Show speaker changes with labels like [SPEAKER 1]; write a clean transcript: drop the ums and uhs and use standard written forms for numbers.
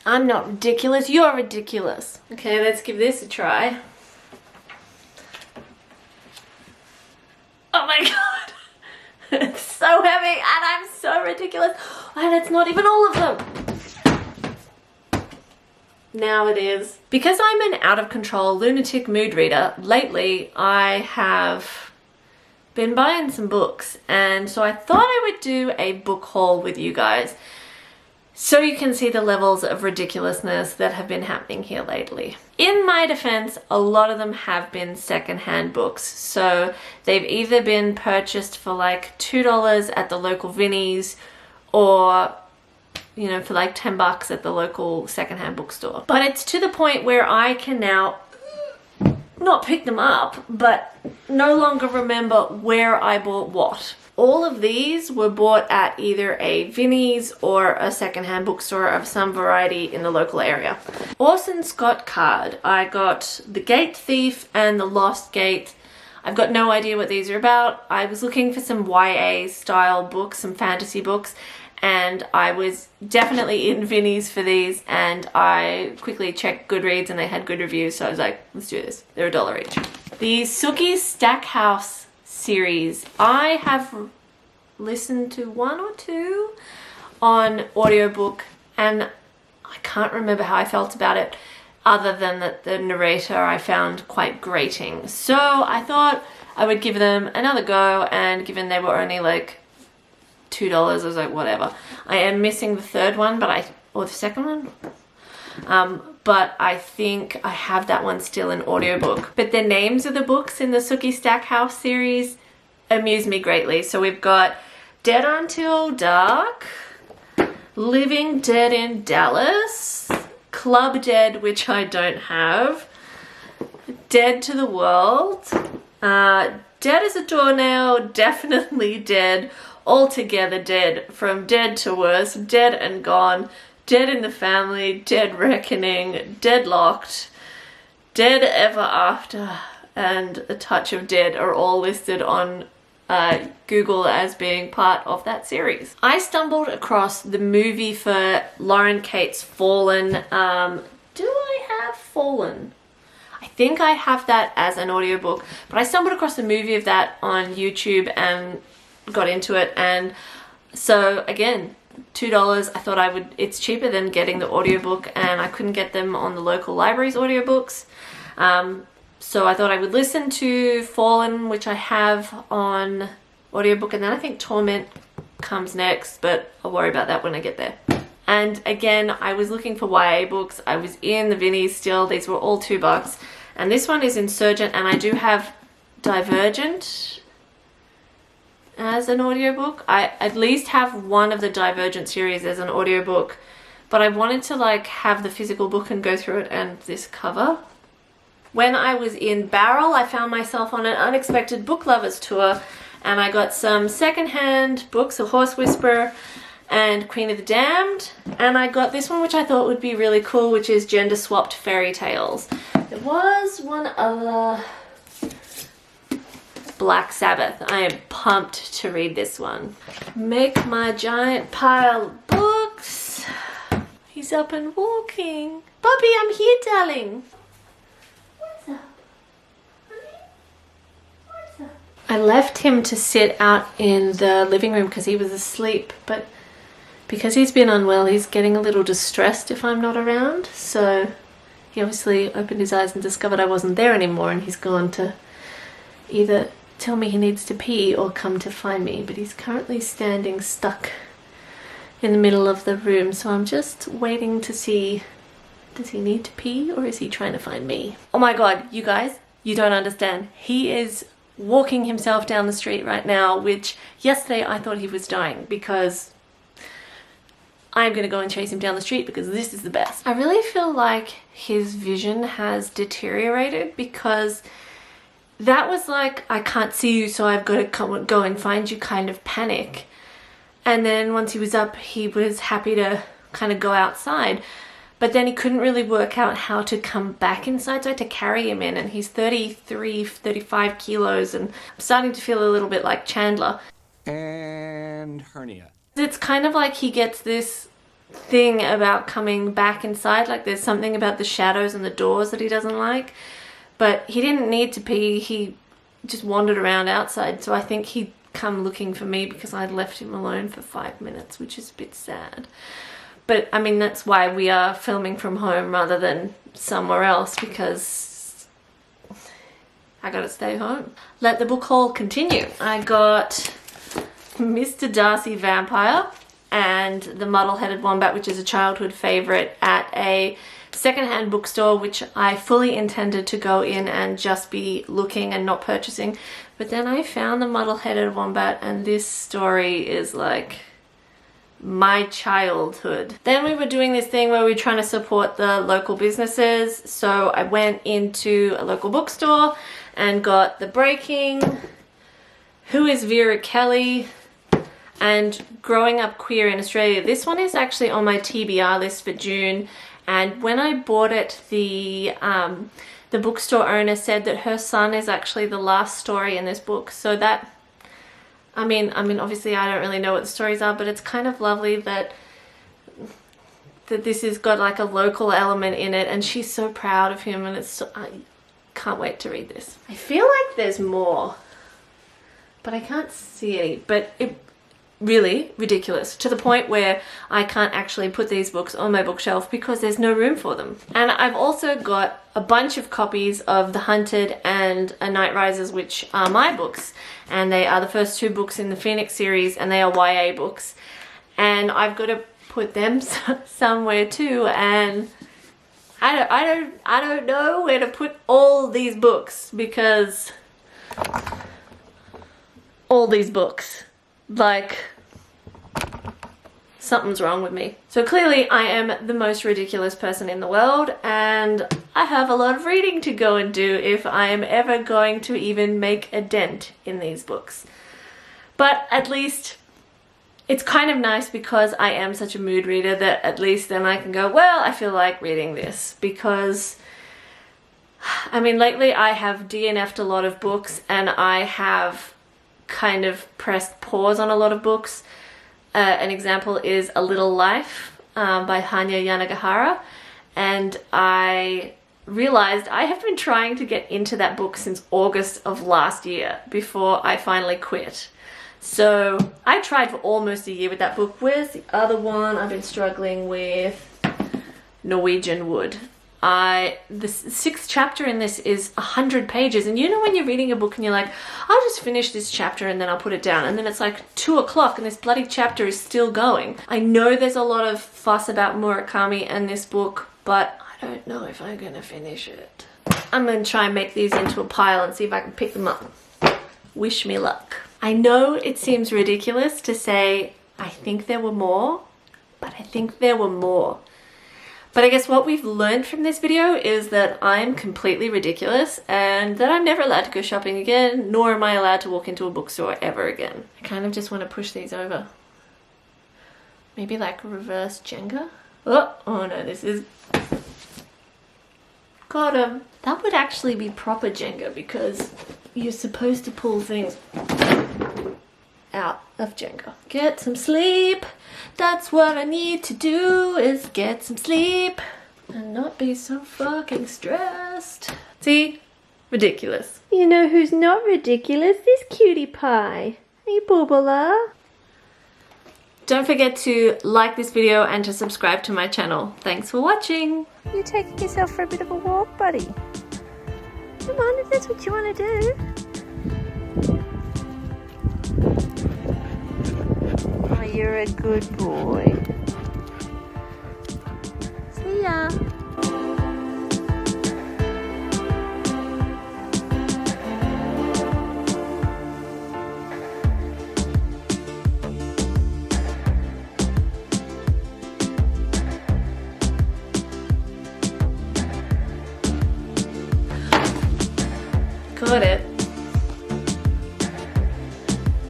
[SPEAKER 1] I'm not ridiculous, you're ridiculous. Okay, let's give this a try. Oh my god. It's so heavy and I'm so ridiculous. And it's not even all of them. Now it is. Because I'm an out of control lunatic mood reader, lately I have been buying some books, and so I thought I would do a book haul with you guys so you can see the levels of ridiculousness that have been happening here lately. In my defense, a lot of them have been secondhand books, so they've either been purchased for like $2 at the local Vinnie's or, you know, for like 10 bucks at the local secondhand bookstore. But it's to the point where I can now not pick them up, but no longer remember where I bought what. All of these were bought at either a Vinnie's or a secondhand bookstore of some variety in the local area. Orson Scott Card. I got The Gate Thief and The Lost Gate. I've got no idea what these are about. I was looking for some YA style books, some fantasy books, and I was definitely in Vinnie's for these, and I quickly checked Goodreads and they had good reviews, so I was like, let's do this. They're $1 each. The Sookie Stackhouse series. I have listened to 1 or 2 on audiobook, and I can't remember how I felt about it, other than that the narrator I found quite grating. So I thought I would give them another go, and given they were only like $2, I was like, whatever. I am missing the third one, or the second one. But I think I have that one still in audiobook. But the names of the books in the Sookie Stackhouse series amuse me greatly. So we've got Dead Until Dark, Living Dead in Dallas, Club Dead, which I don't have, Dead to the World, Dead as a Doornail, Definitely Dead, Altogether Dead, From Dead to Worse, Dead and Gone, Dead in the Family, Dead Reckoning, Deadlocked, Dead Ever After, and A Touch of Dead are all listed on Google as being part of that series. I stumbled across the movie for Lauren Kate's Fallen. Do I have Fallen? I think I have that as an audiobook, but I stumbled across the movie of that on YouTube and got into it, and so again, $2. I thought it's cheaper than getting the audiobook, and I couldn't get them on the local library's audiobooks. So I thought I would listen to Fallen, which I have on audiobook, and then I think Torment comes next, but I'll worry about that when I get there. And again, I was looking for YA books. I was in the Vinnie's still. These were all $2. And this one is Insurgent, and I do have Divergent as an audiobook. I at least have one of the Divergent series as an audiobook, but I wanted to like have the physical book and go through it and this cover. When I was in Barrel, I found myself on an unexpected book lovers tour, and I got some secondhand books, A Horse Whisperer and Queen of the Damned, and I got this one which I thought would be really cool, which is Gender Swapped Fairy Tales. There was one other, Black Sabbath. I am pumped to read this one. Make my giant pile of books. He's up and walking. Bobby, I'm here, darling. What's up? Honey? What's up? I left him to sit out in the living room because he was asleep, but because he's been unwell, he's getting a little distressed if I'm not around. So he obviously opened his eyes and discovered I wasn't there anymore, and he's gone to either tell me he needs to pee or come to find me, but he's currently standing stuck in the middle of the room, so I'm just waiting to see, does he need to pee or is he trying to find me? Oh my god, you guys, you don't understand. He is walking himself down the street right now, which yesterday I thought he was dying, because I'm gonna go and chase him down the street because this is the best. I really feel like his vision has deteriorated, because that was like, I can't see you, so I've got to go and find you kind of panic. And then once he was up, he was happy to kind of go outside. But then he couldn't really work out how to come back inside, so I had to carry him in. And he's 33, 35 kilos, and I'm starting to feel a little bit like Chandler.
[SPEAKER 2] And hernia.
[SPEAKER 1] It's kind of like he gets this thing about coming back inside. Like there's something about the shadows and the doors that he doesn't like. But he didn't need to pee. He just wandered around outside. So I think he'd come looking for me because I'd left him alone for 5 minutes, which is a bit sad. But I mean, that's why we are filming from home rather than somewhere else, because I gotta stay home. Let the book haul continue. I got Mr. Darcy Vampire and The Muddle-Headed Wombat, which is a childhood favorite, at a secondhand bookstore, which I fully intended to go in and just be looking and not purchasing. But then I found The Muddle-Headed Wombat, and this story is like my childhood. Then we were doing this thing where we were trying to support the local businesses. So I went into a local bookstore and got The Breaking, Who is Vera Kelly, and Growing Up Queer in Australia. This one is actually on my TBR list for June. And when I bought it, the bookstore owner said that her son is actually the last story in this book. So that, I mean, obviously I don't really know what the stories are, but it's kind of lovely that this has got like a local element in it, and she's so proud of him, and I can't wait to read this. I feel like there's more, but I can't see any. But it really ridiculous, to the point where I can't actually put these books on my bookshelf because there's no room for them. And I've also got a bunch of copies of The Hunted and A Night Rises, which are my books, and they are the first 2 books in the Phoenix series, and they are YA books, and I've got to put them somewhere too, and I don't know where to put all these books, because all these books, like, something's wrong with me. So clearly I am the most ridiculous person in the world, and I have a lot of reading to go and do if I am ever going to even make a dent in these books. But at least it's kind of nice, because I am such a mood reader, that at least then I can go, well, I feel like reading this. Because I mean, lately I have DNF'd a lot of books, and I have kind of pressed pause on a lot of books. An example is A Little Life by Hanya Yanagihara, and I realized I have been trying to get into that book since August of last year before I finally quit. So I tried for almost a year with that book. Where's the other one I've been struggling with? Norwegian Wood. The 6th chapter in this is 100 pages, and you know when you're reading a book and you're like, I'll just finish this chapter and then I'll put it down, and then it's like 2 o'clock and this bloody chapter is still going. I know there's a lot of fuss about Murakami and this book, but I don't know if I'm gonna finish it. I'm gonna try and make these into a pile and see if I can pick them up. Wish me luck. I know it seems ridiculous to say I think there were more, but I think there were more. But I guess what we've learned from this video is that I'm completely ridiculous, and that I'm never allowed to go shopping again, nor am I allowed to walk into a bookstore ever again. I kind of just want to push these over. Maybe like reverse Jenga? Oh no, this is... Got 'em. That would actually be proper Jenga, because you're supposed to pull things out of Jenga. Get some sleep. That's what I need to do, is get some sleep and not be so fucking stressed. See? Ridiculous. You know who's not ridiculous? This cutie pie. Hey, Boobala. Don't forget to like this video and to subscribe to my channel. Thanks for watching. You're taking yourself for a bit of a walk, buddy. Come on, if that's what you want to do. Oh, you're a good boy. See ya. Got it.